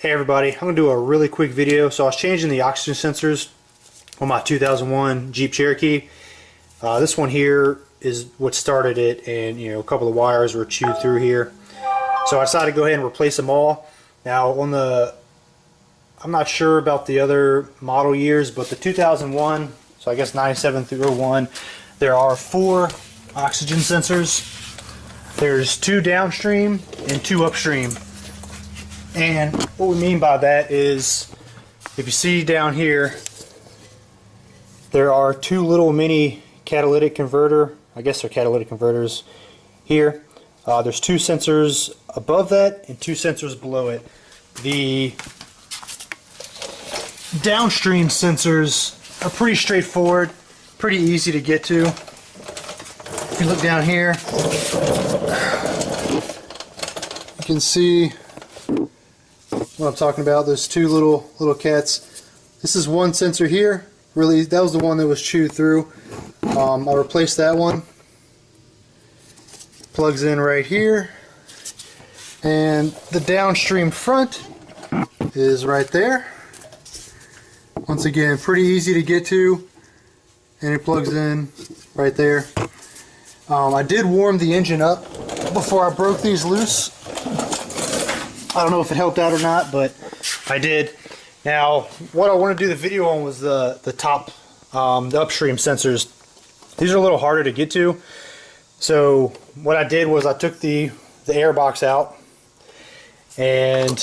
Hey everybody, I'm going to do a really quick video. So I was changing the oxygen sensors on my 2001 Jeep Cherokee. This one here is what started it, and a couple of wires were chewed through here. So I decided to go ahead and replace them all. Now I'm not sure about the other model years, but the 2001, so I guess 97 through 01, there are 4 oxygen sensors. There's 2 downstream and 2 upstream. And what we mean by that is, if you see down here, there are 2 little mini catalytic converter, I guess they're catalytic converters here. There's 2 sensors above that and 2 sensors below it. The downstream sensors are pretty straightforward, pretty easy to get to. If you look down here, you can see what I'm talking about. Those 2 little cats. This is one sensor here. Really, that was the one that was chewed through. I replaced that one. Plugs in right here, and the downstream front is right there. Once again, pretty easy to get to, and it plugs in right there. I did warm the engine up before I broke these loose. I don't know if it helped out or not, but I did. Now, what I want to do the video on was the top, the upstream sensors. These are a little harder to get to. So what I did was I took the air box out, and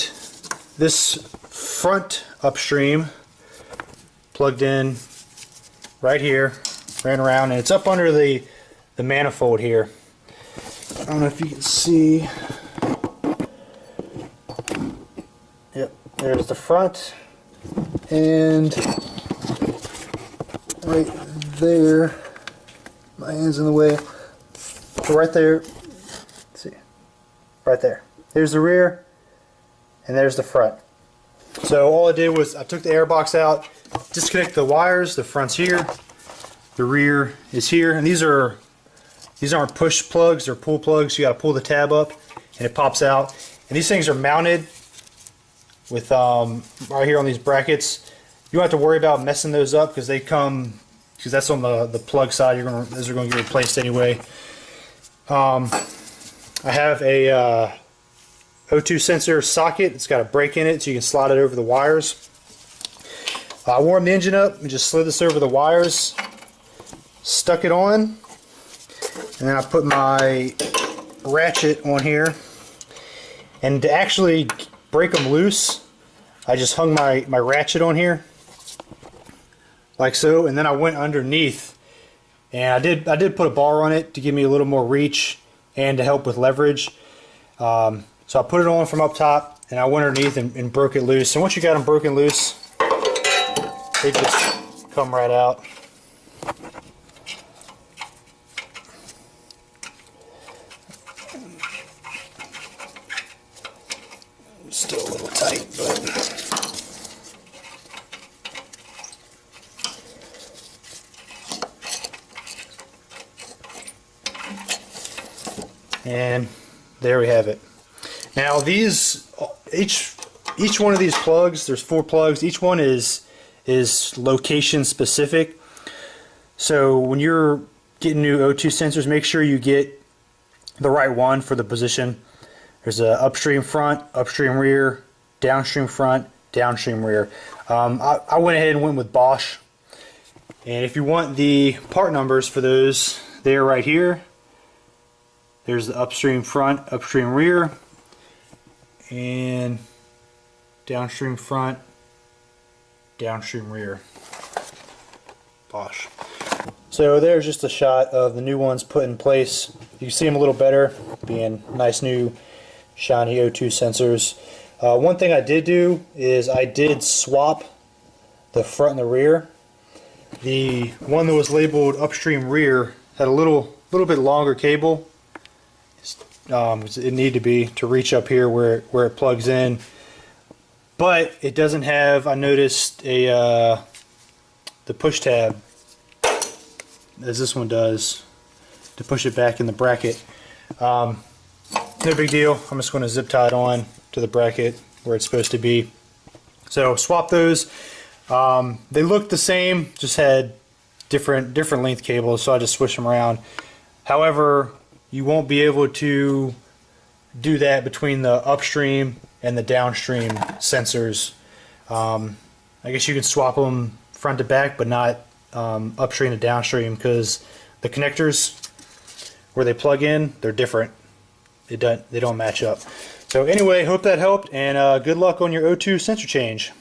this front upstream plugged in right here, ran around, and it's up under the manifold here. I don't know if you can see. Yep, there's the front, and right there, my hand's in the way. So right there, let's see, right there. There's the rear, and there's the front. So all I did was I took the air box out, disconnect the wires. The front's here, the rear is here, and these aren't push plugs, they're pull plugs. You got to pull the tab up, and it pops out. And these things are mounted with right here on these brackets. You don't have to worry about messing those up because they come, because that's on the plug side. Those are going to get replaced anyway. I have a O2 sensor socket. It's got a break in it, so you can slide it over the wires. I warmed the engine up and just slid this over the wires, stuck it on, and then I put my ratchet on here. And to actually break them loose, I just hung my ratchet on here like so, and then I went underneath, and I did put a bar on it to give me a little more reach and to help with leverage. So I put it on from up top, and I went underneath and broke it loose. And once you got them broken loose, they just come right out. Still a little tight, but and there we have it. Now these, each one of these plugs, there's 4 plugs. Each one is location specific. So when you're getting new O2 sensors, make sure you get the right one for the position. There's a upstream front, upstream rear, downstream front, downstream rear. I went ahead and went with Bosch. And if you want the part numbers for those, they're right here. There's the upstream front, upstream rear, and downstream front, downstream rear. Bosch. So there's just a shot of the new ones put in place. You can see them a little better, being nice new shiny O2 sensors. One thing I did do is I did swap the front and the rear. The one that was labeled upstream rear had a little bit longer cable. It needed to be to reach up here where it plugs in, but it doesn't have, I noticed, the push tab as this one does to push it back in the bracket. No big deal. I'm just going to zip tie it on to the bracket, where it's supposed to be. So swap those. They looked the same, just had different length cables, so I just switched them around. However, you won't be able to do that between the upstream and the downstream sensors. I guess you can swap them front to back, but not upstream to downstream, because the connectors where they plug in, they're different. They don't match up. So anyway, hope that helped, and good luck on your O2 sensor change.